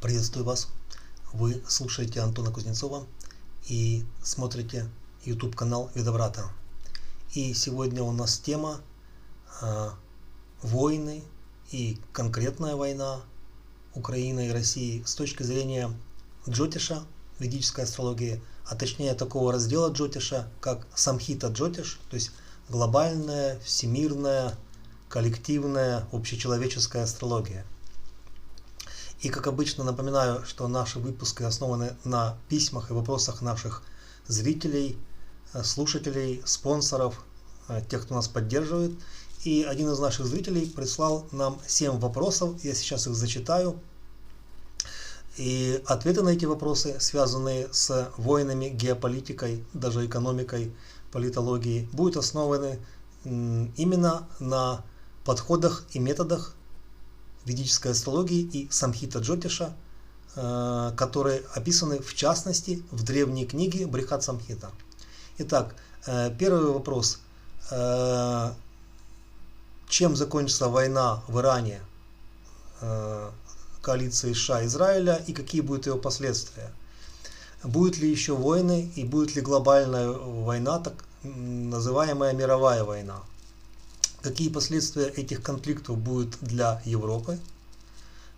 Приветствую вас! Вы слушаете Антона Кузнецова и смотрите YouTube канал Видоврата. И сегодня у нас тема войны и конкретная война Украины и России с точки зрения Джотиша, ведической астрологии, а точнее такого раздела Джотиша, как Самхита Джотиш, то есть глобальная, всемирная, коллективная, общечеловеческая астрология. И как обычно напоминаю, что наши выпуски основаны на письмах и вопросах наших зрителей, слушателей, спонсоров, тех, кто нас поддерживает. И один из наших зрителей прислал нам 7 вопросов, я сейчас их зачитаю. И ответы на эти вопросы, связанные с войнами, геополитикой, даже экономикой, политологией, будут основаны именно на подходах и методах ведической астрологии и Самхита Джотиша, которые описаны в частности в древней книге Брихат Самхита. Итак, первый вопрос. Чем закончится война в Иране, коалиции США и Израиля, и какие будут ее последствия? Будут ли еще войны и будет ли глобальная война, так называемая мировая война? Какие последствия этих конфликтов будут для Европы?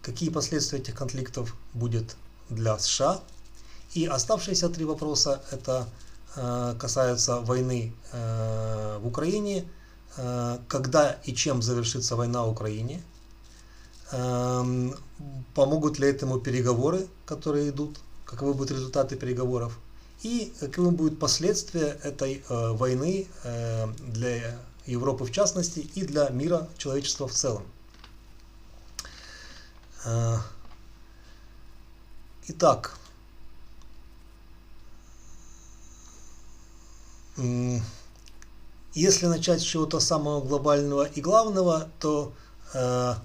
Какие последствия этих конфликтов будет для США? И оставшиеся 3 вопроса, это касаются войны в Украине, когда и чем завершится война в Украине, помогут ли этому переговоры, которые идут, каковы будут результаты переговоров, и каковы будут последствия этой войны для Европы в частности и для мира, человечества в целом. Итак, если начать с чего-то самого глобального и главного, то на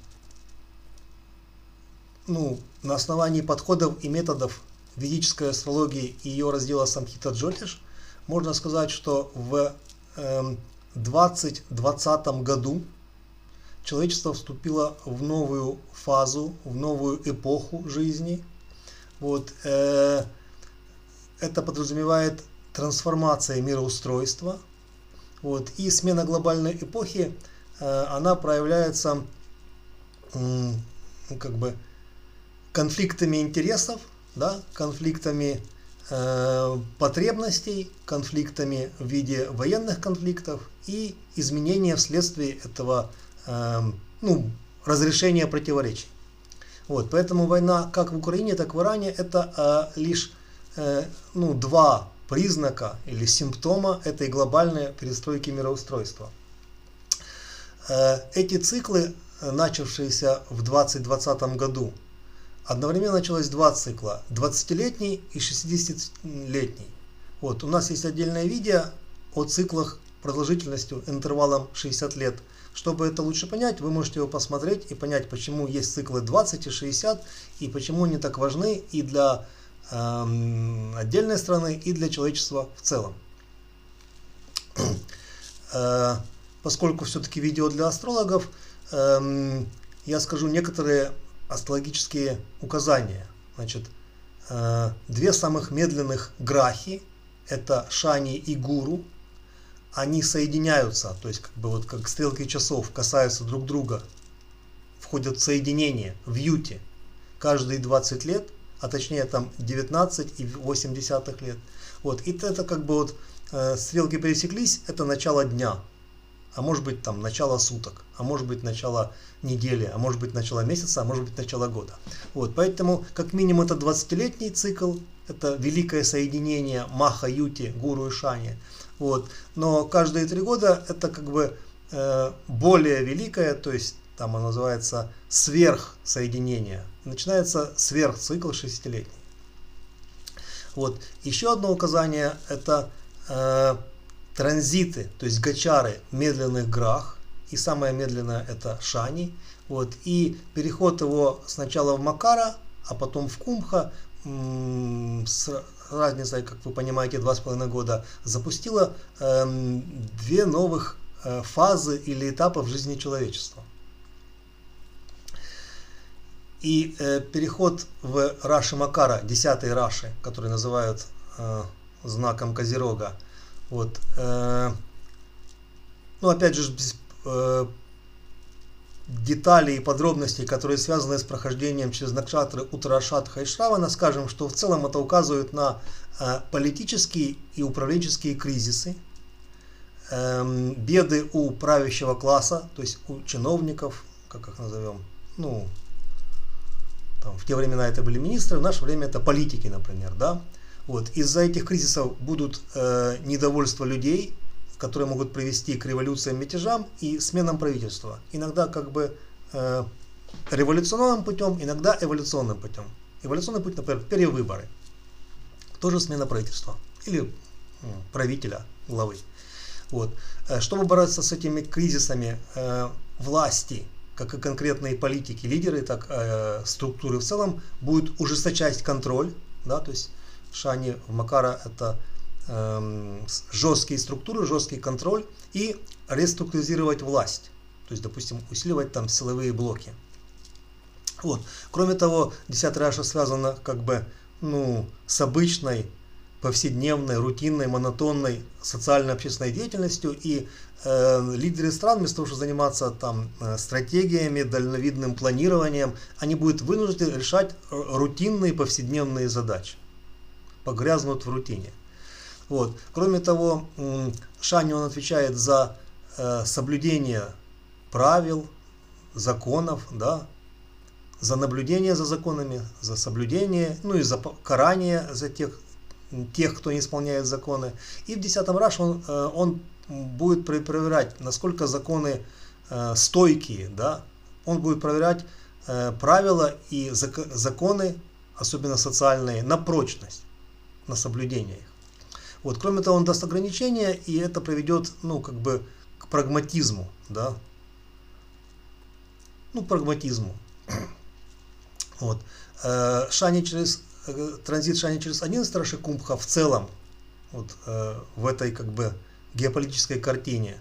основании подходов и методов ведической астрологии и ее раздела Самхита Джотиш можно сказать, что в 2020 году человечество вступило в новую фазу, в новую эпоху жизни. Это подразумевает трансформация мироустройства. И смена глобальной эпохи, она проявляется конфликтами интересов, конфликтами потребностей, конфликтами в виде военных конфликтов и изменения вследствие этого разрешения противоречий. Поэтому война как в Украине, так и в Иране это лишь 2 признака или симптома этой глобальной перестройки мироустройства. Эти циклы, начавшиеся в 2020 году, одновременно началось 2 цикла, 20-летний и 60-летний. У нас есть отдельное видео о циклах продолжительностью интервалом 60 лет. Чтобы это лучше понять, вы можете его посмотреть и понять, почему есть циклы 20 и 60, и почему они так важны и для отдельной страны, и для человечества в целом. Поскольку все-таки видео для астрологов, я скажу некоторые астрологические указания. 2 самых медленных грахи, это Шани и Гуру, они соединяются, то есть как стрелки часов касаются друг друга, входят в соединение, в юте, каждые 20 лет, а точнее там 19,8 лет. И это стрелки пересеклись, это начало дня, а может быть там начало суток, а может быть начало недели, а может быть начало месяца, а может быть начало года. Поэтому как минимум это 20-летний цикл, это великое соединение Маха, Юти, Гуру и Шани. Но каждые 3 года это более великое, то есть там оно называется сверхсоединение. Начинается сверхцикл 60-летний. Еще одно указание это транзиты, то есть гачары медленных грах, и самое медленное это Шани. И переход его сначала в Макара, а потом в Кумха с разницей, как вы понимаете, 2,5 года, запустила 2 новых фазы или этапа в жизни человечества. И переход в Раши Макара, 10-й Раши, который называют знаком Козерога. Вот, ну, опять же, без деталей и подробностей, которые связаны с прохождением через Накшатры Уттарашадха и Шравана, скажем, что в целом это указывает на политические и управленческие кризисы, беды у правящего класса, то есть у чиновников, как их назовем, ну, там, в те времена это были министры, в наше время это политики, например, да. Вот. Из-за этих кризисов будут недовольства людей, которые могут привести к революциям, мятежам и сменам правительства. Иногда как бы революционным путем, иногда эволюционным путем. Эволюционный путь, например, перевыборы. Тоже смена правительства или правителя, главы. Вот. Чтобы бороться с этими кризисами власти, как и конкретные политики, лидеры, так и структуры в целом, будет ужесточать контроль, да, то есть Шани в Макара это жесткие структуры, жесткий контроль и реструктуризировать власть, то есть, допустим, усиливать там силовые блоки. Вот. Кроме того, 10-й Раша связана как бы, ну, с обычной, повседневной, рутинной, монотонной социально-общественной деятельностью, и лидеры стран, вместо того, чтобы заниматься там стратегиями, дальновидным планированием, они будут вынуждены решать рутинные повседневные задачи, погрязнут в рутине. Вот. Кроме того, Шани он отвечает за соблюдение правил, законов, да, за наблюдение за законами, за соблюдение, ну и за карание за тех, кто не исполняет законы. И в 10-м Раше он будет проверять, насколько законы стойкие, да, он будет проверять правила и законы, особенно социальные, на прочность, на соблюдение их. Вот. Кроме того, он даст ограничения, и это приведет, ну, как бы к прагматизму, да, ну, прагматизму. Вот. Транзит Шани через 11 Раши Кумбха в целом, вот, в этой как бы геополитической картине,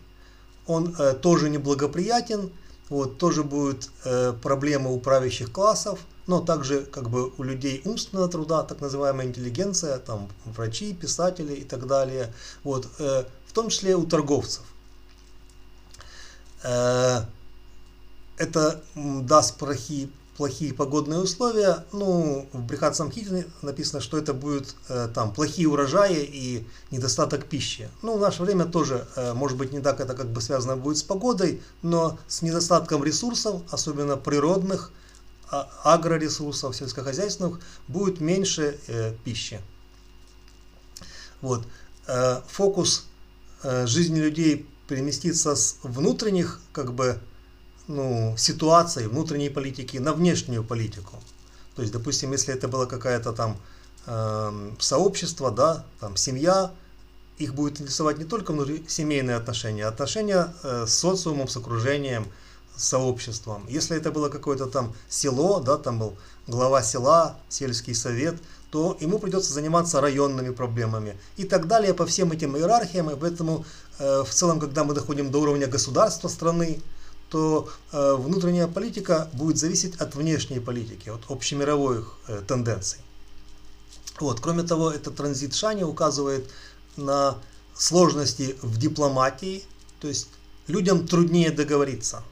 он тоже неблагоприятен, вот, тоже будут проблемы у правящих классов, но также как бы у людей умственного труда, так называемая интеллигенция, там, врачи, писатели и так далее, вот, в том числе у торговцев. Это даст плохие погодные условия. Ну, в Брихат Самхите написано, что это будут там плохие урожаи и недостаток пищи. Ну, в наше время тоже, может быть, не так это как бы связано будет с погодой, но с недостатком ресурсов, особенно природных, агроресурсов, сельскохозяйственных, будет меньше пищи. Вот. Фокус жизни людей переместится с внутренних, как бы, ну, ситуаций, внутренней политики на внешнюю политику. То есть, допустим, если это было какое-то там сообщество, да, там семья, их будет интересовать не только внутрисемейные отношения, а отношения с социумом, с окружением, с сообществом. Если это было какое-то там село, да, там был глава села, сельский совет, то ему придется заниматься районными проблемами и так далее по всем этим иерархиям. И поэтому в целом, когда мы доходим до уровня государства страны, то внутренняя политика будет зависеть от внешней политики, от общемировых тенденций. Вот. Кроме того, этот транзит Шани указывает на сложности в дипломатии, то есть людям труднее договориться,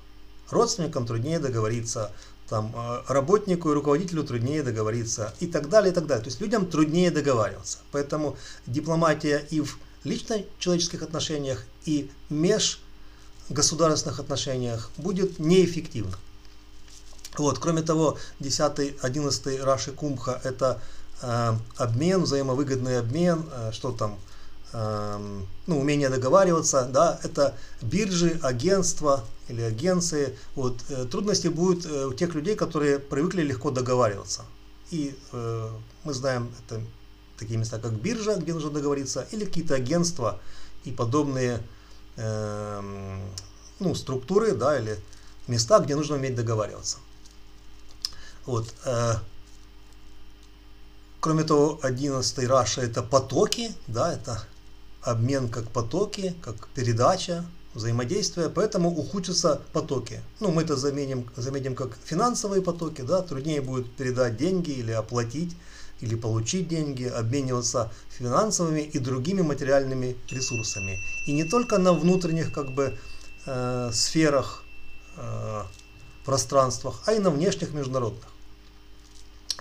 родственникам труднее договориться, там, работнику и руководителю труднее договориться и так далее, и так далее. То есть людям труднее договариваться. Поэтому дипломатия и в лично-человеческих отношениях, и межгосударственных отношениях будет неэффективна. Вот. Кроме того, 10-11 Раши Кумбха это обмен, взаимовыгодный обмен, что там, ну, умение договариваться, да, это биржи, агентства или агенции. Вот, трудности будут у тех людей, которые привыкли легко договариваться. И мы знаем это такие места, как биржа, где нужно договориться, или какие-то агентства и подобные ну, структуры, да, или места, где нужно уметь договариваться. Вот. Кроме того, 11-й Раша это потоки, да, это обмен как потоки, как передача, взаимодействия, поэтому ухудшатся потоки. Ну, мы это заметим как финансовые потоки, да, труднее будет передать деньги или оплатить, или получить деньги, обмениваться финансовыми и другими материальными ресурсами. И не только на внутренних как бы сферах, пространствах, а и на внешних, международных.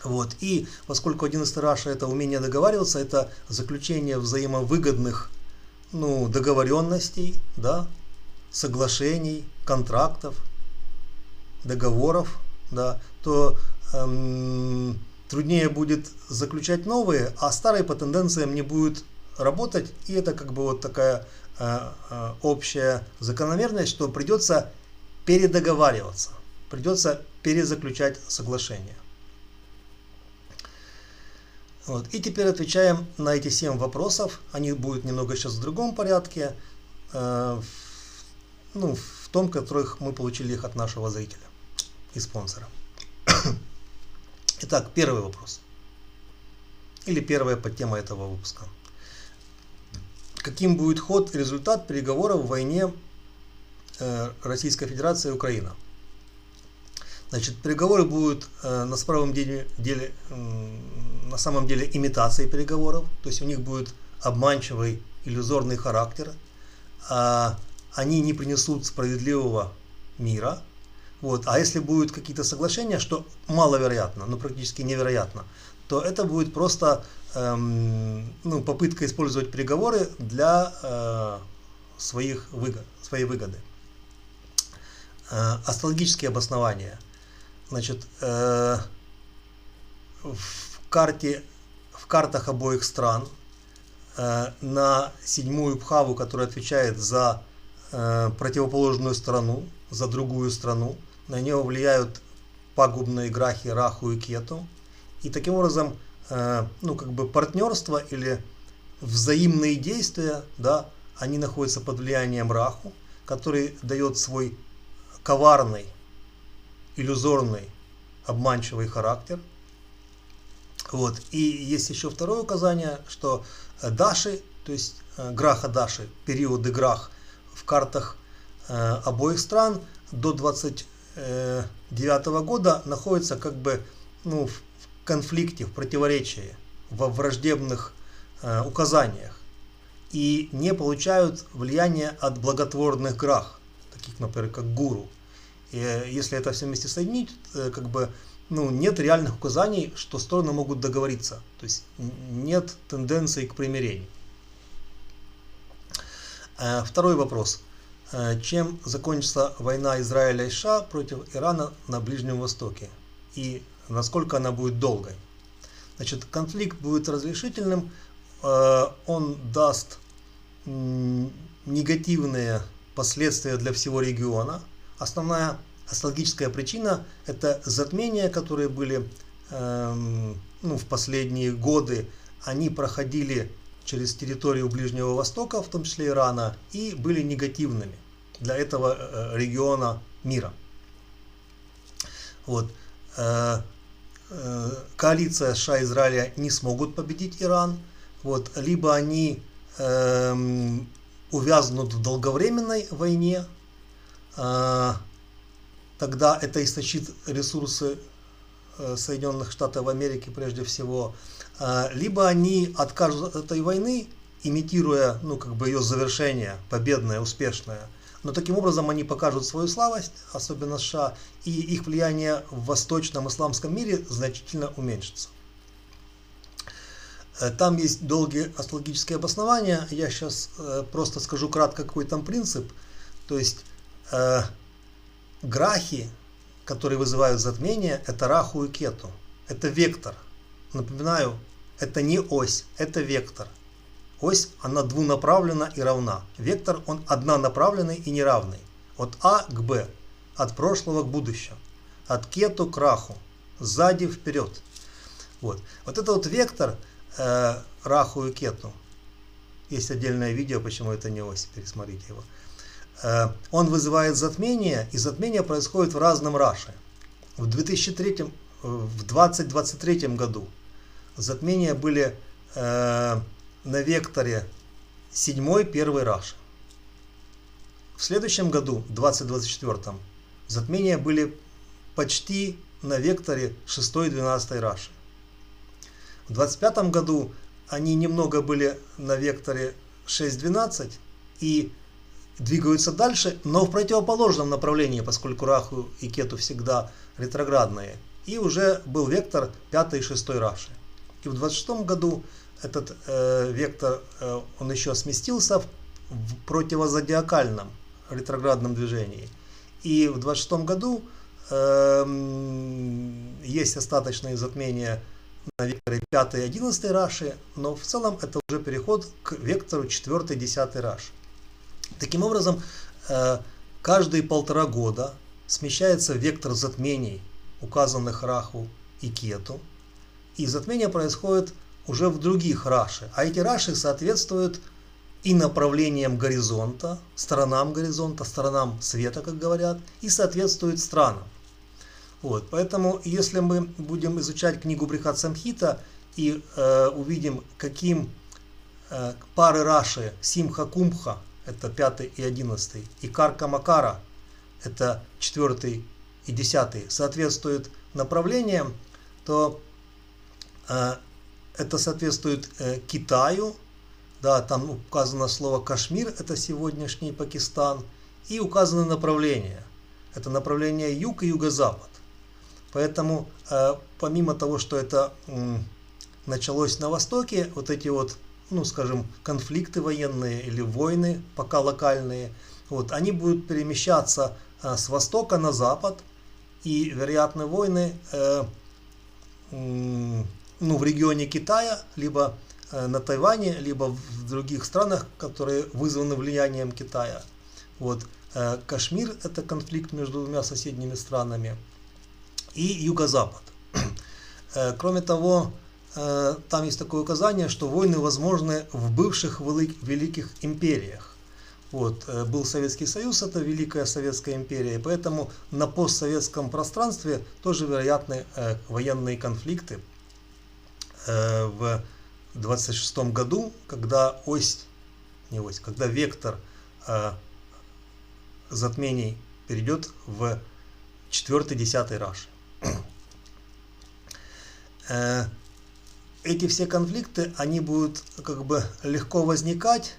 Вот. И поскольку 11 раша это умение договариваться, это заключение взаимовыгодных договоренностей, да, соглашений, контрактов, договоров, да, то труднее будет заключать новые, а старые по тенденциям не будут работать. И это как бы вот такая общая закономерность, что придется передоговариваться, придется перезаключать соглашения. Вот. И теперь отвечаем на эти 7 вопросов. Они будут немного сейчас в другом порядке, в том, которых мы получили их от нашего зрителя и спонсора. Итак, первый вопрос. Или первая подтема этого выпуска. Каким будет ход и результат переговоров в войне Российской Федерации и Украина? Значит, переговоры будут на самом деле имитацией переговоров, то есть у них будет обманчивый, иллюзорный характер, они не принесут справедливого мира. Вот. А если будут какие-то соглашения, что маловероятно, но практически невероятно, то это будет просто попытка использовать переговоры для своей выгоды. Астрологические обоснования. Значит, в картах обоих стран на 7-ю Бхаву, которая отвечает за противоположную страну, за другую страну, на нее влияют пагубные грахи Раху и Кету. И таким образом, партнерство или взаимные действия, да, они находятся под влиянием Раху, который дает свой коварный, иллюзорный, обманчивый характер. Вот. И есть еще второе указание, что даши, то есть граха даши, периоды грах в картах обоих стран до 29 года находятся как бы в конфликте, в противоречии, во враждебных указаниях и не получают влияния от благотворных грах, таких, например, как гуру. И если это все вместе соединить, нет реальных указаний, что стороны могут договориться. То есть нет тенденции к примирению. Второй вопрос. Чем закончится война Израиля и США против Ирана на Ближнем Востоке? И насколько она будет долгой? Значит, конфликт будет разрешительным. Он даст негативные последствия для всего региона. Основная астрологическая причина – это затмения, которые были в последние годы. Они проходили через территорию Ближнего Востока, в том числе Ирана, и были негативными для этого региона мира. Вот. Коалиция США и Израиля не смогут победить Иран. Вот. Либо они увязнут в долговременной войне, тогда это истощит ресурсы Соединенных Штатов Америки прежде всего, либо они откажут от этой войны, имитируя ее завершение, победное, успешное. Но таким образом они покажут свою слабость, особенно США, и их влияние в восточном исламском мире значительно уменьшится. Там есть долгие астрологические обоснования. Я сейчас просто скажу кратко, какой там принцип. То есть грахи, которые вызывают затмение, это Раху и Кету. Это вектор. Напоминаю, это не ось, это вектор. Ось, она двунаправлена и равна. Вектор, он однонаправленный и неравный. От А к Б, от прошлого к будущему, от Кету к Раху, сзади вперед. Вот это вот вектор Раху и Кету. Есть отдельное видео, почему это не ось, пересмотрите его. Он вызывает затмение, и затмение происходит в разном раше. В 2023 году затмения были на векторе 7-й, 1-й раши. В следующем году, 2024, затмения были почти на векторе 6 и 12 раши. В 2025 году они немного были на векторе 6-12 и двигаются дальше, но в противоположном направлении, поскольку Раху и Кету всегда ретроградные. И уже был вектор 5 и 6 раши. И в 2026 году этот вектор, он еще сместился в противозодиакальном ретроградном движении. И в 2026 году есть остаточные затмения на векторе 5 и 11 раши, но в целом это уже переход к вектору 4-10 раши. Таким образом, каждые 1,5 года смещается вектор затмений, указанных Раху и Кету, и затмения происходят уже в других раши. А эти раши соответствуют и направлениям горизонта, сторонам света, как говорят, и соответствуют странам. Вот, поэтому, если мы будем изучать книгу Брихат Самхита и увидим, каким пары раши Симха Кумбха, это 5 и 11, и Карка Макара, это 4 и 10, соответствуют направлениям, то это соответствует Китаю, да, там указано слово Кашмир, это сегодняшний Пакистан, и указаны направления. Это направление юг и юго-запад. Поэтому, помимо того, что это началось на Востоке, вот эти вот, ну, скажем, конфликты военные или войны, пока локальные, вот, они будут перемещаться с востока на запад, и вероятны войны в регионе Китая, либо на Тайване, либо в других странах, которые вызваны влиянием Китая. Вот, Кашмир – это конфликт между двумя соседними странами, и юго-запад. Кроме того, там есть такое указание, что войны возможны в бывших великих империях. Вот, был Советский Союз, это Великая Советская империя, и поэтому на постсоветском пространстве тоже вероятны военные конфликты. В 26 году, когда когда вектор затмений перейдет в 4-10 раши. Эти все конфликты, они будут как бы легко возникать,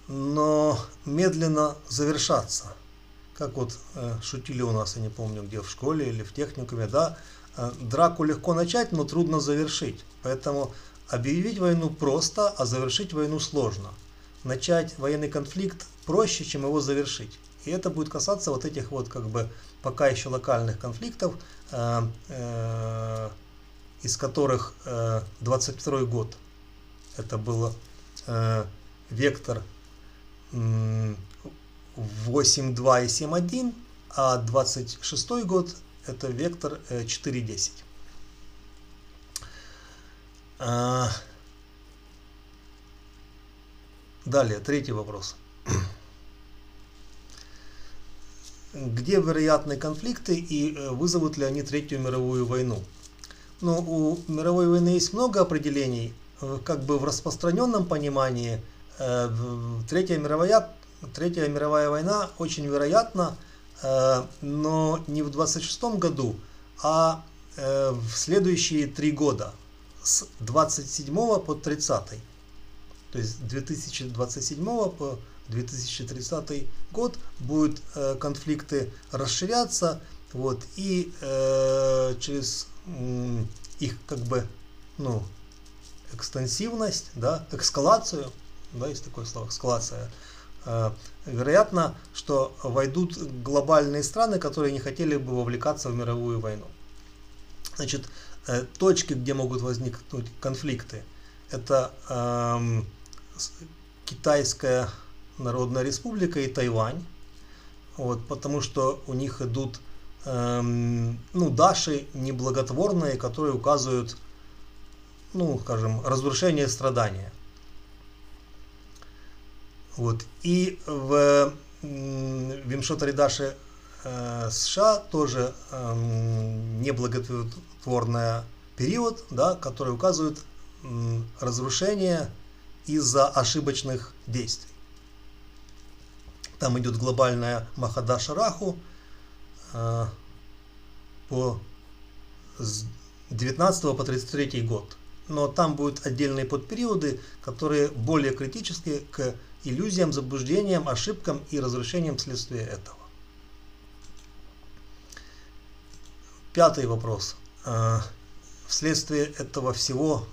но медленно завершаться. Как вот шутили у нас, я не помню где, в школе или в техникуме, да, драку легко начать, но трудно завершить. Поэтому объявить войну просто, а завершить войну сложно. Начать военный конфликт проще, чем его завершить. И это будет касаться вот этих вот как бы пока еще локальных конфликтов, из которых 22 год это был вектор 8.2 и 7.1, а 26 год это вектор 4.10. Далее, третий вопрос. Где вероятны конфликты и вызовут ли они Третью мировую войну? Ну, у мировой войны есть много определений. Как бы в распространенном понимании Третья мировая война очень вероятна, но не в 26 году, а в следующие 3 года, с 27 по 30. То есть 2027 по 2030 год будут конфликты расширяться, вот, и через их как бы, ну, экстенсивность, да, эскалацию, да, есть такое слово, эскалация, вероятно, что войдут глобальные страны, которые не хотели бы вовлекаться в мировую войну. Значит, точки, где могут возникнуть конфликты, это Китайская Народная Республика и Тайвань, вот, потому что у них идут даши неблаготворные, которые указывают, ну, скажем, разрушение, страдания. Вот. И в Вимшотари Даши США тоже неблаготворный период, да, который указывает разрушение из-за ошибочных действий. Там идет глобальная Махадаша Раху с 19 по 33 год. Но там будут отдельные подпериоды, которые более критически к иллюзиям, заблуждениям, ошибкам и разрушениям вследствие этого. Пятый вопрос. Вследствие этого всего,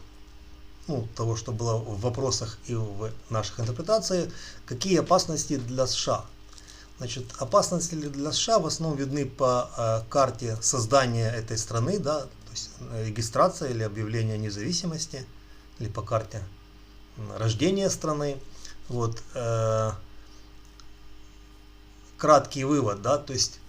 того, что было в вопросах и в наших интерпретациях, какие опасности для США? Значит, опасности для США в основном видны по карте создания этой страны, да, то есть регистрация или объявление независимости, или по карте рождения страны. Вот, краткий вывод, да, то есть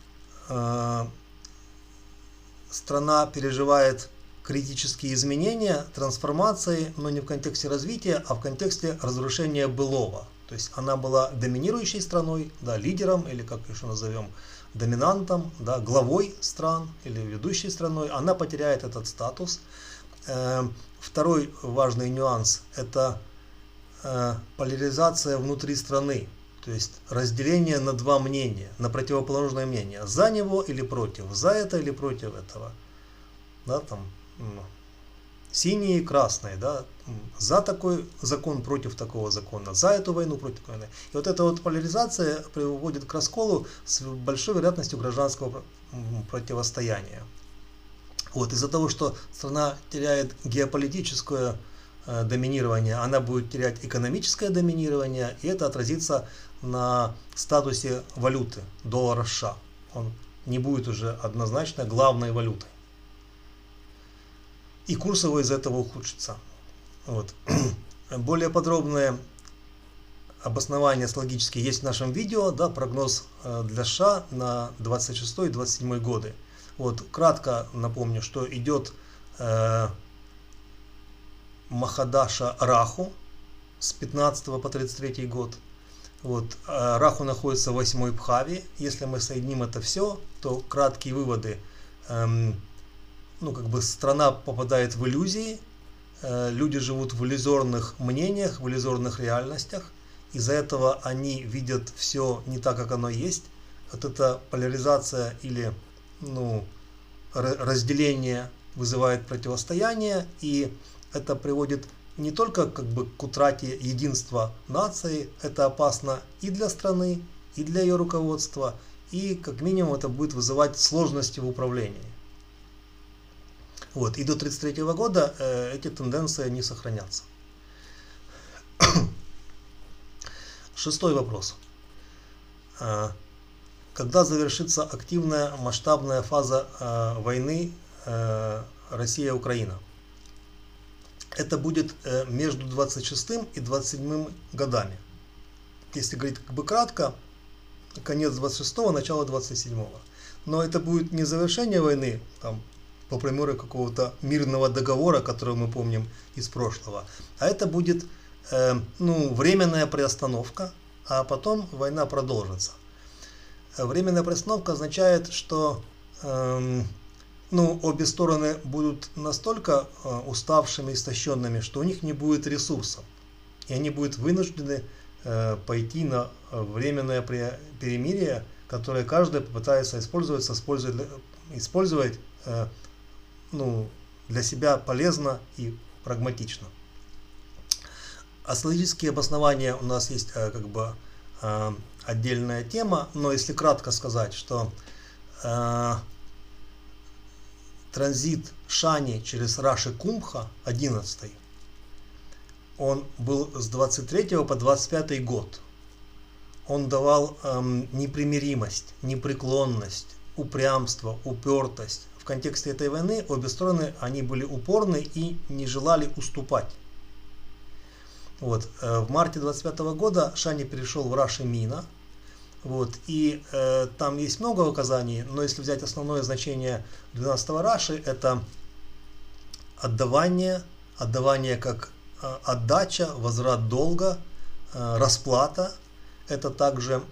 страна переживает критические изменения, трансформации, но не в контексте развития, а в контексте разрушения былого. То есть она была доминирующей страной, да, лидером, или как еще назовем, доминантом, да, главой стран или ведущей страной. Она потеряет этот статус. Второй важный нюанс – это поляризация внутри страны. То есть разделение на два мнения, на противоположное мнение. За него или против, за это или против этого. Да, там, синие и красные, да, за такой закон, против такого закона, за эту войну, против такой войны. И вот эта вот поляризация приводит к расколу с большой вероятностью гражданского противостояния. Вот, из-за того, что страна теряет геополитическое доминирование, она будет терять экономическое доминирование, и это отразится на статусе валюты, доллара США. Он не будет уже однозначно главной валютой. И курс его из-за этого ухудшится. Вот. Более подробное обоснование логические есть в нашем видео, да, прогноз для США на 26-27 годы. Вот, кратко напомню, что идет Махадаша Раху с 15 по 33 год. Вот, Раху находится в 8-й Бхаве. Если мы соединим это все, то краткие выводы. Страна попадает в иллюзии, люди живут в иллюзорных мнениях, в иллюзорных реальностях. Из-за этого они видят все не так, как оно есть. Вот эта поляризация или разделение вызывает противостояние, и это приводит не только к утрате единства нации, это опасно и для страны, и для ее руководства, и как минимум это будет вызывать сложности в управлении. Вот, и до 1933 года эти тенденции не сохранятся. Шестой вопрос. Когда завершится активная масштабная фаза войны Россия-Украина? Это будет между 26 и 27 годами. Если говорить кратко, конец 26-го, начало 27-го. Но это будет не завершение войны, по примеру какого-то мирного договора, который мы помним из прошлого, а это будет временная приостановка, а потом война продолжится. Временная приостановка означает, что обе стороны будут настолько уставшими, истощенными, что у них не будет ресурсов, и они будут вынуждены пойти на временное перемирие, которое каждый попытается использовать для себя полезно и прагматично. Астрологические обоснования у нас есть отдельная тема, но если кратко сказать, что транзит Шани через Раши Кумбха 11, он был с 23 по 25 год. Он давал непримиримость, непреклонность, упрямство, упертость. В контексте этой войны обе стороны они были упорны и не желали уступать. Вот. В марте 25 года Шани перешел в Раши Мина. Вот. И там есть много указаний, но если взять основное значение 12-го Раши, это отдавание как отдача, возврат долга, расплата. Это также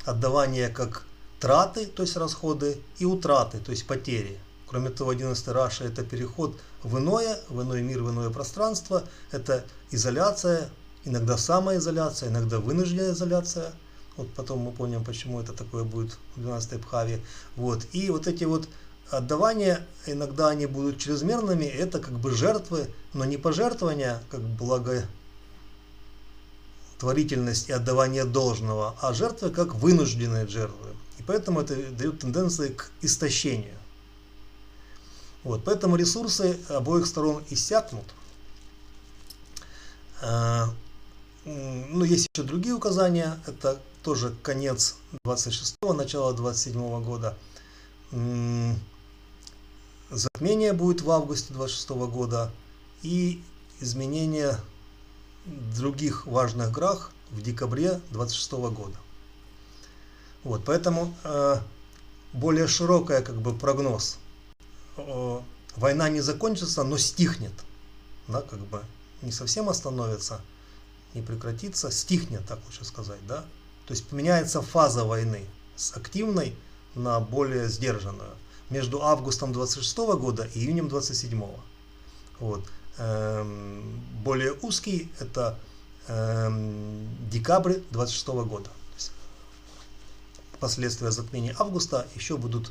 отдавание как траты, то есть расходы, и утраты, то есть потери. Кроме того, 11-й Раши – это переход в иной мир, в иное пространство. Это изоляция, иногда самоизоляция, иногда вынужденная изоляция. Вот потом мы поняли, почему это такое будет в 12-й Бхаве. Вот. И вот эти вот отдавания, иногда они будут чрезмерными, это как бы жертвы, но не пожертвования, как благотворительность и отдавание должного, а жертвы как вынужденные жертвы. И поэтому это дает тенденции к истощению. Вот. Поэтому ресурсы обоих сторон иссякнут. Ну, есть еще другие указания, это тоже конец 26-го, начало 27-го года. Затмение будет в августе 26-го года и изменение других важных грах в декабре 26-го года. Вот, поэтому более широкий как бы прогноз. Война не закончится, но стихнет. Да, как бы не совсем остановится, не прекратится, стихнет, так лучше сказать, да. То есть поменяется фаза войны с активной на более сдержанную между августом 26 года и июнем 27. Вот. Более узкий это декабрь 26 года. То есть последствия затмения августа еще будут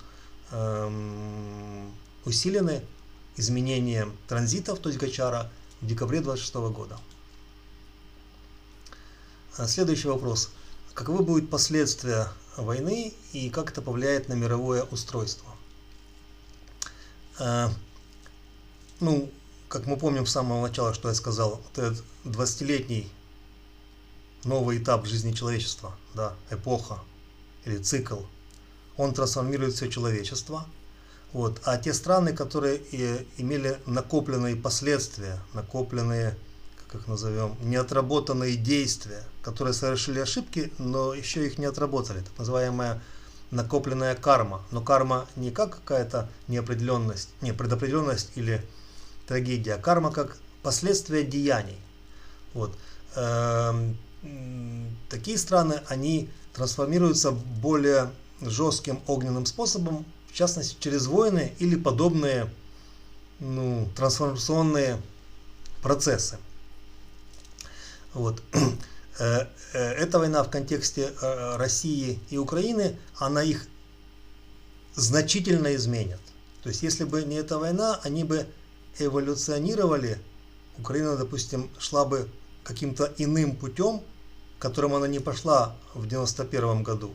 усилены изменением транзитов, то есть Гачара, в декабре 26 года. Следующий вопрос. Каковы будут последствия войны и как это повлияет на мировое устройство? Ну, как мы помним с самого начала, что я сказал, вот этот 20-летний новый этап жизни человечества, да, эпоха или цикл, он трансформирует все человечество. Вот. А те страны, которые имели накопленные последствия, накопленные, как их назовем, неотработанные действия, которые совершили ошибки, но еще их не отработали, так называемая накопленная карма. Но карма не как какая-то неопределенность, предопределенность или трагедия, а карма как последствия деяний. Вот. Такие страны, они трансформируются более жестким огненным способом, в частности через войны или подобные трансформационные процессы. Вот. Эта война в контексте России и Украины, она их значительно изменит. То есть, если бы не эта война, они бы эволюционировали, Украина, допустим, шла бы каким-то иным путем, которым она не пошла в 91 году,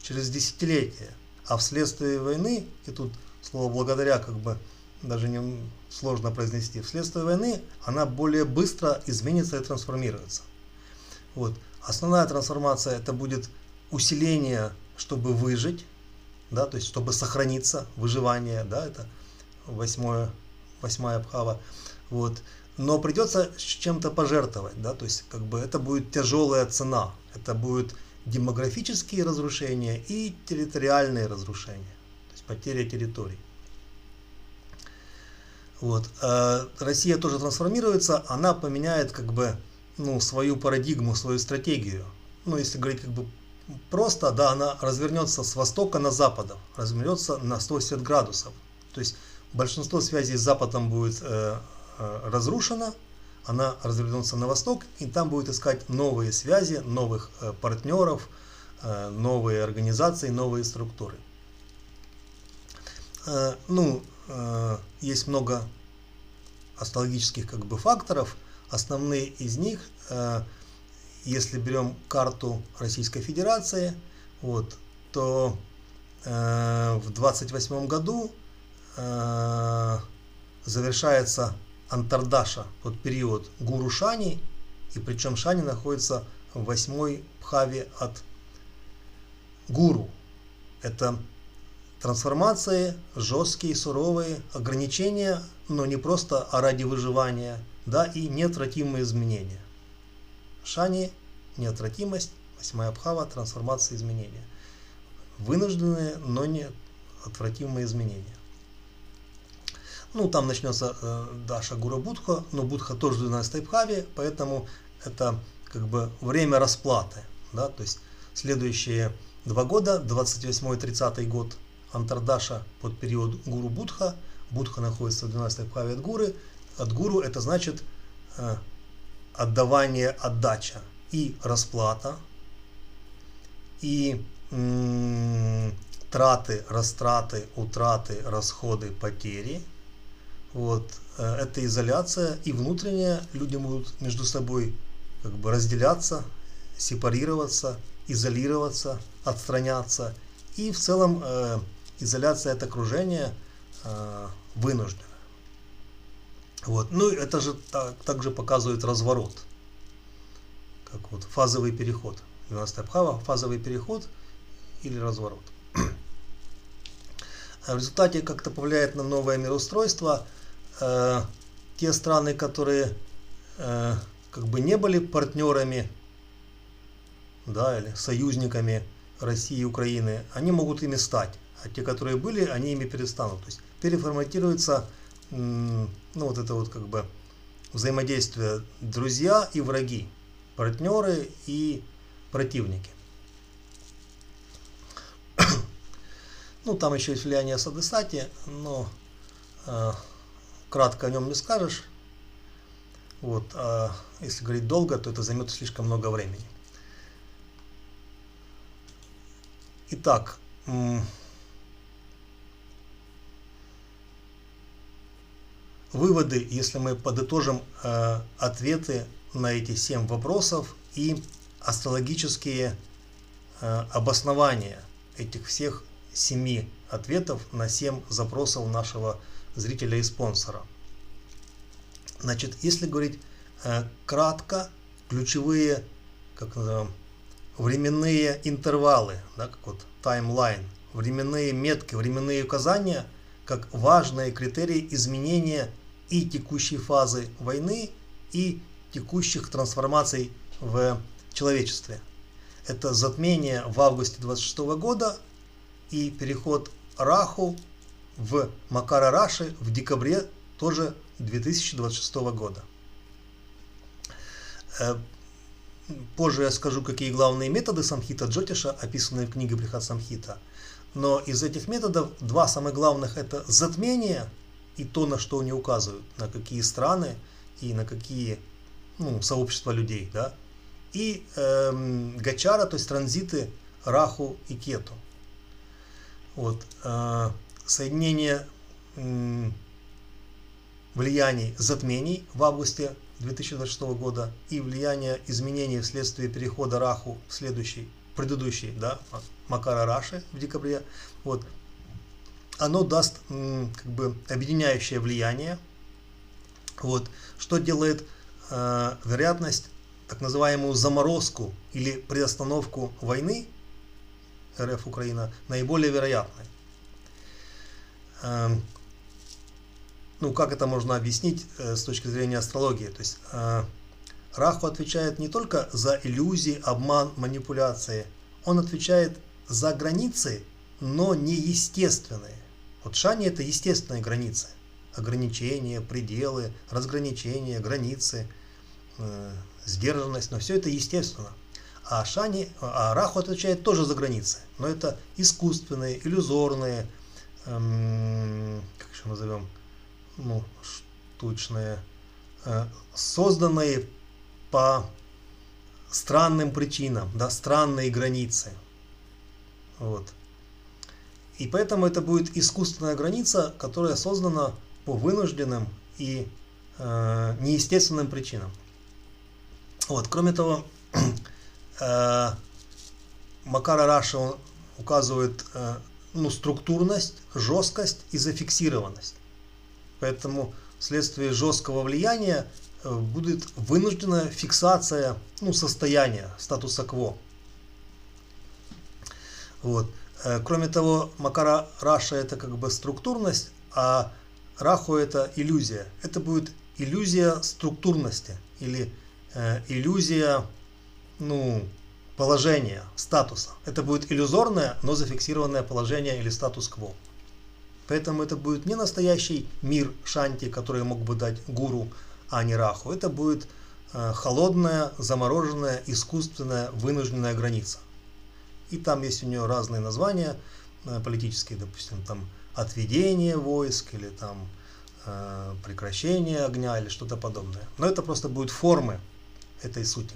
через десятилетия. А вследствие войны, и тут слово благодаря как бы даже не сложно произнести, вследствие войны она более быстро изменится и трансформируется. Вот. Основная трансформация это будет усиление, чтобы выжить, да, то есть чтобы сохраниться, выживание, да, это восьмая Бхава. Вот. Но придется чем-то пожертвовать, да, то есть как бы это будет тяжелая цена, это будет демографические разрушения и территориальные разрушения, то есть потеря территорий. Вот. Россия тоже трансформируется, она поменяет как бы свою парадигму, свою стратегию. Если говорить как бы просто, да, она развернется с востока на запад, развернется на 180 градусов. То есть большинство связей с Западом будет разрушено, она развернется на восток, и там будет искать новые связи, новых партнеров, новые организации, новые структуры. Есть много астрологических как бы факторов. Основные из них, если берем карту Российской Федерации, вот, то в 28 году завершается Антардаша, тот период Гуру Шани, и причем Шани находится в 8-й Бхаве от Гуру. Это трансформации, жесткие, суровые, ограничения, но не просто ради выживания, да, и неотвратимые изменения. Шани, неотвратимость, 8-я Бхава, трансформация, изменения. Вынужденные, но неотвратимые изменения. Там начнется Даша Гура Будха, но Будха тоже в 12-й Бхаве, поэтому это как бы время расплаты, да, то есть следующие 2 года, 28-30 год, Антардаша под период Гуру Будха. Будха находится в 12-й Бхаве от Гуры. От Гуру это значит отдавание, отдача и расплата. и траты, растраты, утраты, расходы, потери. Вот, это изоляция и внутренняя. Люди могут между собой как бы разделяться, сепарироваться, изолироваться, отстраняться. И в целом изоляция от окружения вынуждена. Вот. Ну, это же также показывает разворот, как вот фазовый переход. 12-я Бхава, фазовый переход или разворот. В результате как-то повлияет на новое мироустройство. Те страны, которые как бы не были партнерами, да, или союзниками России и Украины, они могут ими стать. А те, которые были, они ими перестанут. То есть переформатируется, ну, вот это вот как бы взаимодействие друзья и враги, партнеры и противники. Ну, там еще есть влияние Садесати, но кратко о нем не скажешь. Вот, а если говорить долго, то это займет слишком много времени. Итак, выводы, если мы подытожим ответы на эти 7 вопросов и астрологические обоснования этих всех 7 ответов на 7 запросов нашего зрителя и спонсора. Значит, если говорить кратко, ключевые, как называем, временные интервалы, да, как вот таймлайн, временные метки, временные указания, как важные критерии изменения и текущей фазы войны, и текущих трансформаций в человечестве. Это затмение в августе 26 года и переход Раху в Макара Раши в декабре тоже 2026 года. Позже я скажу, какие главные методы Самхита Джотиша, описанные в книге Брихат Самхита. Но из этих методов 2 самых главных — это затмение и то, на что они указывают, на какие страны и на какие сообщества людей, да? И гачара, то есть транзиты Раху и Кету. Вот, соединение влияний затмений в августе 2026 года и влияние изменений вследствие перехода Раху в предыдущий, да, Макара Раши в декабре, вот, оно даст как бы объединяющее влияние, вот, что делает вероятность, так называемую заморозку или приостановку войны РФ-Украина наиболее вероятной. Ну, как это можно объяснить с точки зрения астрологии? То есть Раху отвечает не только за иллюзии, обман, манипуляции, он отвечает за границы, но не естественные. Вот Шани — это естественные границы, ограничения, пределы, разграничения, границы, сдержанность, но все это естественно. А Раху отвечает тоже за границы, но это искусственные, иллюзорные, как еще назовем, штучные, созданные по странным причинам, да, странные границы. Вот. И поэтому это будет искусственная граница, которая создана по вынужденным и неестественным причинам. Вот. Кроме того, Макара Раши указывает структурность, жесткость и зафиксированность. Поэтому вследствие жесткого влияния будет вынужденная фиксация состояния, статуса кво. Вот. Кроме того, Макара Раша — это как бы структурность, а Раху — это иллюзия. Это будет иллюзия структурности или иллюзия положения, статуса. Это будет иллюзорное, но зафиксированное положение или статус-кво. Поэтому это будет не настоящий мир Шанти, который мог бы дать гуру, а не Раху. Это будет холодная, замороженная, искусственная, вынужденная граница. И там есть у нее разные названия политические, допустим, там отведение войск или там прекращение огня или что-то подобное. Но это просто будут формы этой сути.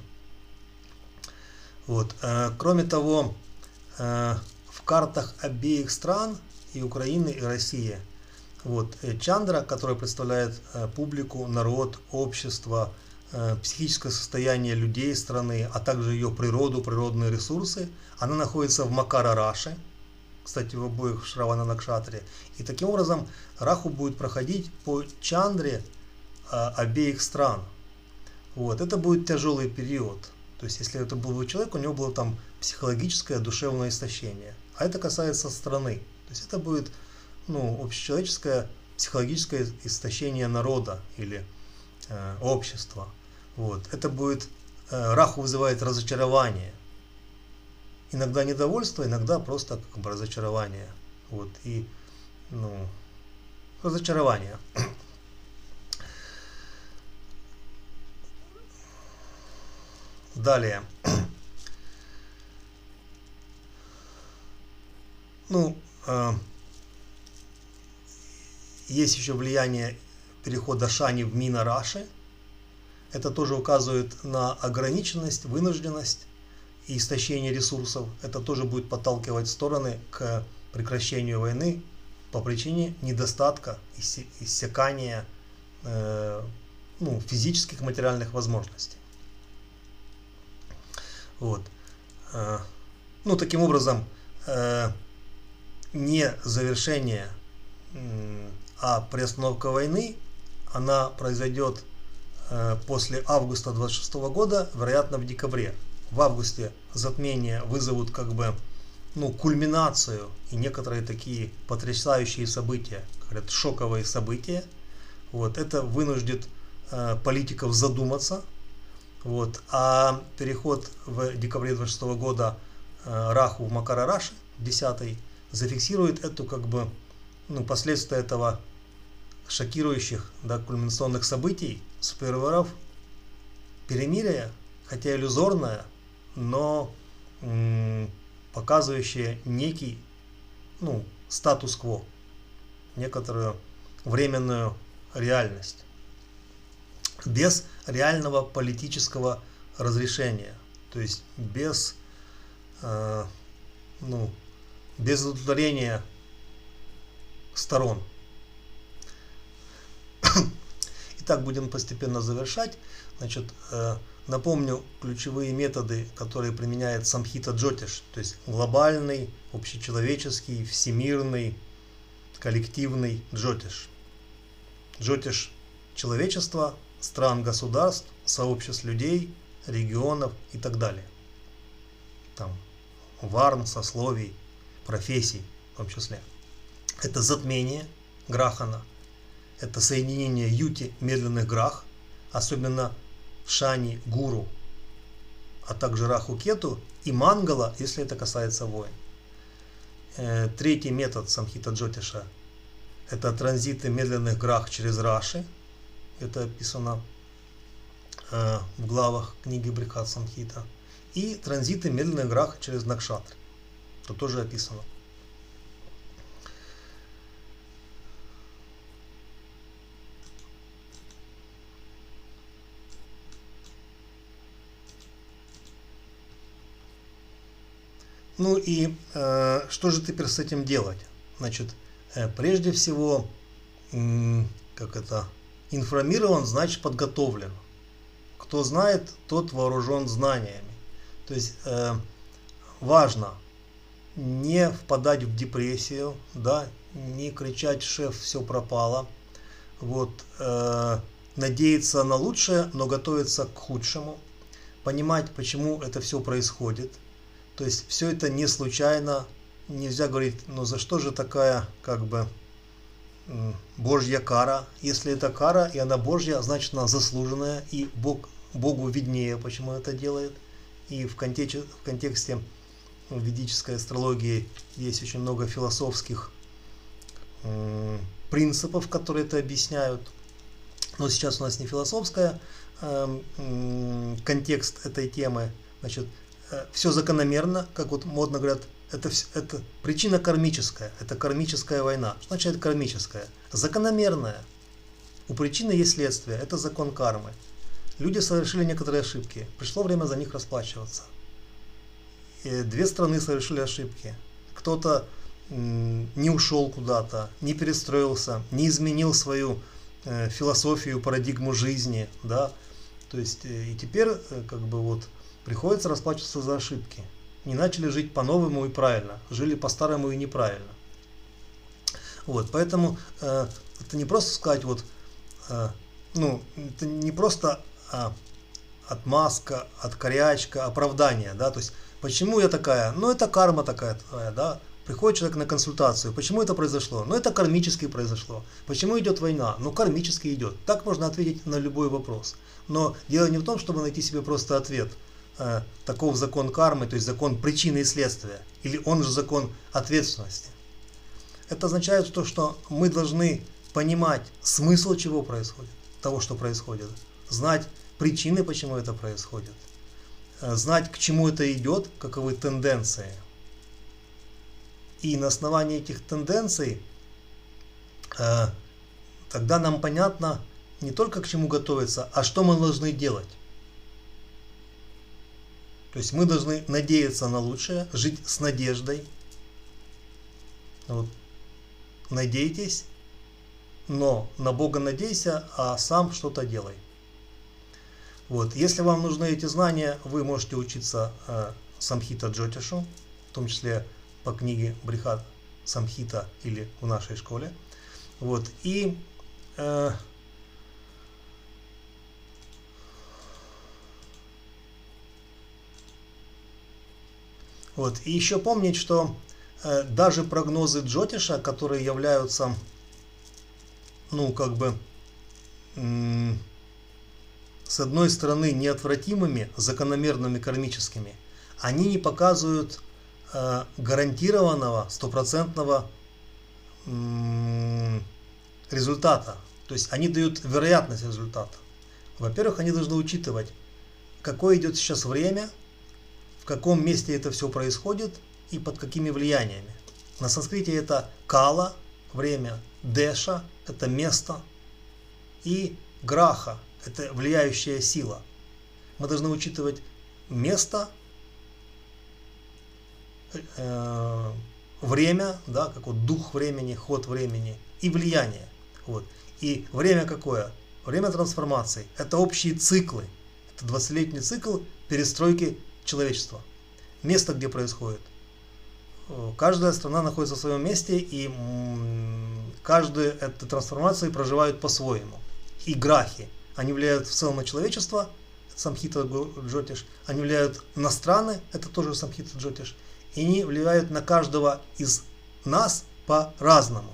Вот. Кроме того, в картах обеих стран, и Украины, и России, вот, Чандра, которая представляет публику, народ, общество, психическое состояние людей страны, а также ее природу, природные ресурсы, она находится в Макара Раши, кстати, в обоих Шравана Накшатре. И таким образом Раху будет проходить по Чандре обеих стран. Вот. Это будет тяжелый период. То есть, если это был бы человек, у него было там психологическое, душевное истощение. А это касается страны. То есть, это будет общечеловеческое, психологическое истощение народа или общества. Вот. Это будет, Раху вызывает разочарование. Иногда недовольство, иногда просто как бы разочарование. Вот. И, разочарование. Далее. Есть еще влияние перехода Шани в Мина Раши. Это тоже указывает на ограниченность, вынужденность и истощение ресурсов. Это тоже будет подталкивать стороны к прекращению войны по причине недостатка, иссякания физических, материальных возможностей. Вот. Таким образом, не завершение, а приостановка войны, она произойдет после августа 26 года, вероятно, в декабре. В августе затмения вызовут кульминацию и некоторые такие потрясающие события, говорят, шоковые события. Вот. Это вынудит политиков задуматься. Вот. А переход в декабре 26 года Раху в Макара Раши, 10-й, зафиксирует эту последствия этого шокирующих, кульминационных событий с переговоров, перемирие, хотя иллюзорное, но показывающее некий статус-кво, некоторую временную реальность, без реального политического разрешения, то есть без удовлетворения сторон. Итак, будем постепенно завершать. Значит, напомню ключевые методы, которые применяет Самхита Джотиш, то есть глобальный, общечеловеческий, всемирный, коллективный Джотиш. Джотиш человечества, стран, государств, сообществ людей, регионов и так далее. Там варн, сословий, профессий в том числе. Это затмение Грахана, это соединение Юти, медленных Грах, особенно Шани, Гуру, а также Раху, Кету и Мангала, если это касается войн. Третий метод Самхита Джотиша — это транзиты медленных Грах через Раши. Это описано в главах книги Брихат Самхита. И транзиты медленных Грах через Накшатры. Это тоже описано. Что же теперь с этим делать? Значит, прежде всего, информирован, значит подготовлен. Кто знает, тот вооружен знаниями. То есть важно не впадать в депрессию, не кричать: шеф, все пропало. Вот, надеяться на лучшее, но готовиться к худшему. Понимать, почему это все происходит. То есть все это не случайно. Нельзя говорить: за что же такая Божья кара? Если это кара и она Божья, значит она заслуженная, и Богу виднее, почему это делает. И в контексте ведической астрологии есть очень много философских принципов, которые это объясняют. Но сейчас у нас не философская контекст этой темы. Значит, все закономерно, как вот модно говорят, это причина кармическая, это кармическая война. Что значит кармическая? Закономерная. У причины есть следствие, это закон кармы. Люди совершили некоторые ошибки, пришло время за них расплачиваться. две страны совершили ошибки. Кто-то не ушел куда-то, не перестроился, не изменил свою философию, парадигму жизни, да. То есть и теперь как бы вот приходится расплачиваться за ошибки. Не начали жить по-новому и правильно, жили по-старому и неправильно. Вот, поэтому это не просто сказать вот, ну, это не просто отмазка, откорячка, оправдание, да, то есть почему я такая? Ну, это карма такая, да. Приходит человек на консультацию. Почему это произошло? Ну, это кармически произошло. Почему идет война? Ну, кармически идет. Так можно ответить на любой вопрос. Но дело не в том, чтобы найти себе просто ответ. Таков закон кармы, то есть закон причины и следствия. Или он же закон ответственности. Это означает то, что мы должны понимать смысл чего происходит, того, что происходит. Знать причины, почему это происходит. Знать, к чему это идет, каковы тенденции. И на основании этих тенденций тогда нам понятно не только к чему готовиться, а что мы должны делать. То есть мы должны надеяться на лучшее, жить с надеждой. Вот. Надейтесь, но на Бога надейся, а сам что-то делай. Вот. Если вам нужны эти знания, вы можете учиться Самхита Джотишу, в том числе по книге Брихат Самхита или в нашей школе. Вот. И вот. И еще помнить, что даже прогнозы Джотиша, которые являются, ну, как бы, с одной стороны, неотвратимыми, закономерными, кармическими, они не показывают гарантированного, стопроцентного результата. То есть они дают вероятность результата. Во-первых, они должны учитывать, какое идет сейчас время, в каком месте это все происходит и под какими влияниями. На санскрите это кала, время, деша, это место, и граха, это влияющая сила. Мы должны учитывать место, время, да, как вот дух времени, ход времени и влияние. Вот. И время какое? Время трансформации. Это общие циклы. Это 20-летний цикл перестройки человечества. Место, где происходит. Каждая страна находится в своем месте, и каждую эту трансформацию проживают по-своему. И грахи, они влияют в целом на человечество, это Самхита Джотиш, они влияют на страны, это тоже Самхита Джотиш, и они влияют на каждого из нас по-разному.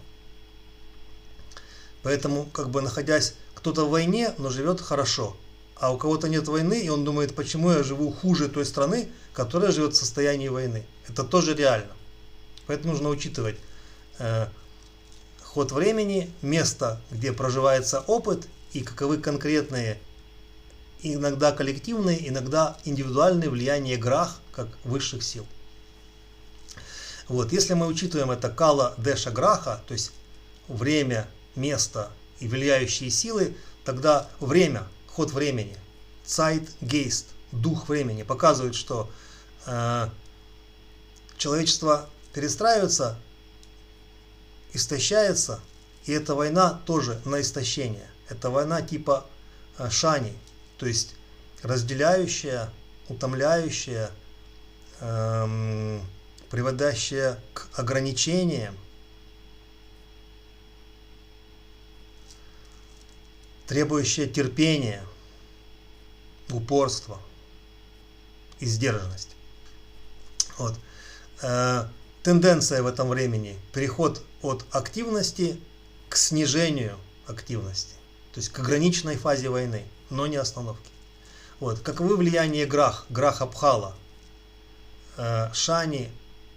Поэтому, как бы находясь, кто-то в войне, но живет хорошо. А у кого-то нет войны, и он думает, почему я живу хуже той страны, которая живет в состоянии войны. Это тоже реально. Поэтому нужно учитывать ход времени, место, где проживается опыт, и каковы конкретные, иногда коллективные, иногда индивидуальные влияния грах, как высших сил. Вот. Если мы учитываем это кала, деша, граха, то есть время, место и влияющие силы, тогда время, ход времени, Zeitgeist, дух времени, показывает, что человечество перестраивается, истощается, и эта война тоже на истощение. Это война типа шани, то есть разделяющая, утомляющая, приводящая к ограничениям, требующая терпения, упорства и сдержанности. Вот. Тенденция в этом времени – переход от активности к снижению активности, то есть к ограниченной фазе войны, но не остановке. Вот. Каковы влияния граха Бхала? Шани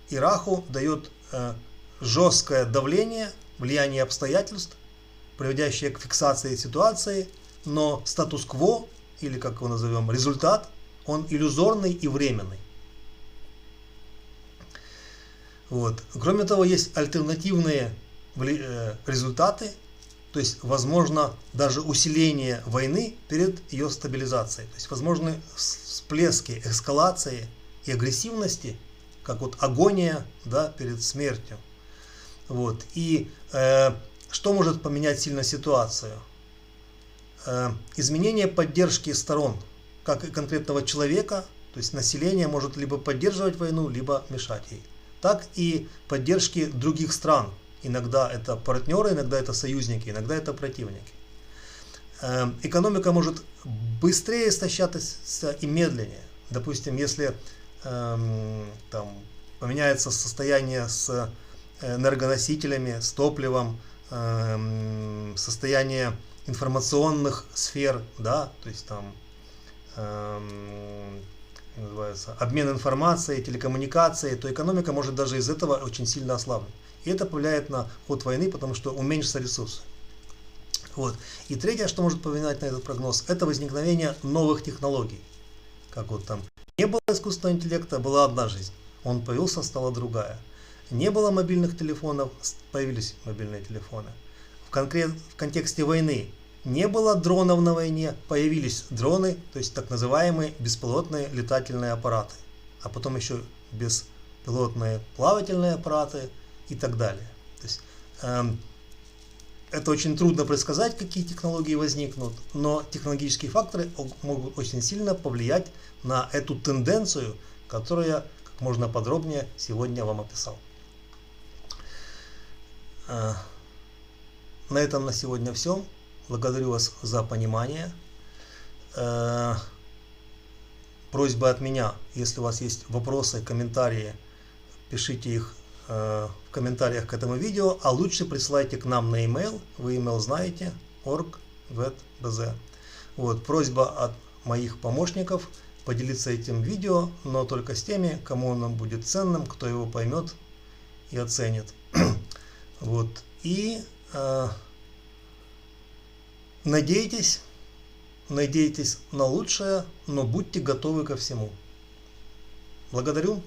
и Раху дает жесткое давление, влияние обстоятельств, приводящее к фиксации ситуации, но статус-кво, или как его назовем, результат, он иллюзорный и временный. Вот. Кроме того, есть альтернативные результаты, то есть возможно даже усиление войны перед ее стабилизацией. То есть возможны всплески, эскалации и агрессивности, как вот агония, да, перед смертью. Вот. И что может поменять сильно ситуацию? Изменение поддержки сторон, как и конкретного человека, то есть население может либо поддерживать войну, либо мешать ей, так и поддержки других стран. Иногда это партнеры, иногда это союзники, иногда это противники. Экономика может быстрее истощаться и медленнее. Допустим, если там поменяется состояние с энергоносителями, с топливом, состояние информационных сфер, да, то есть там называется, обмен информацией, телекоммуникацией, то экономика может даже из этого очень сильно ослабнуть. И это повлияет на ход войны, потому что уменьшатся ресурсы. Вот. И третье, что может повлиять на этот прогноз, это возникновение новых технологий. Как вот там не было искусственного интеллекта, была одна жизнь. Он появился, стала другая. Не было мобильных телефонов, появились мобильные телефоны. В контексте войны не было дронов на войне, появились дроны, то есть так называемые беспилотные летательные аппараты. А потом еще беспилотные плавательные аппараты и так далее. То есть, это очень трудно предсказать, какие технологии возникнут, но технологические факторы могут очень сильно повлиять на эту тенденцию, которую я как можно подробнее сегодня вам описал. На этом на сегодня все. Благодарю вас за понимание. Просьба от меня, если у вас есть вопросы, комментарии, пишите их в комментариях к этому видео, а лучше присылайте к нам на e-mail, вы email знаете, org.vet.bz. Вот, просьба от моих помощников поделиться этим видео, но только с теми, кому оно будет ценным, кто его поймет и оценит. Вот, и надейтесь на лучшее, но будьте готовы ко всему. Благодарю.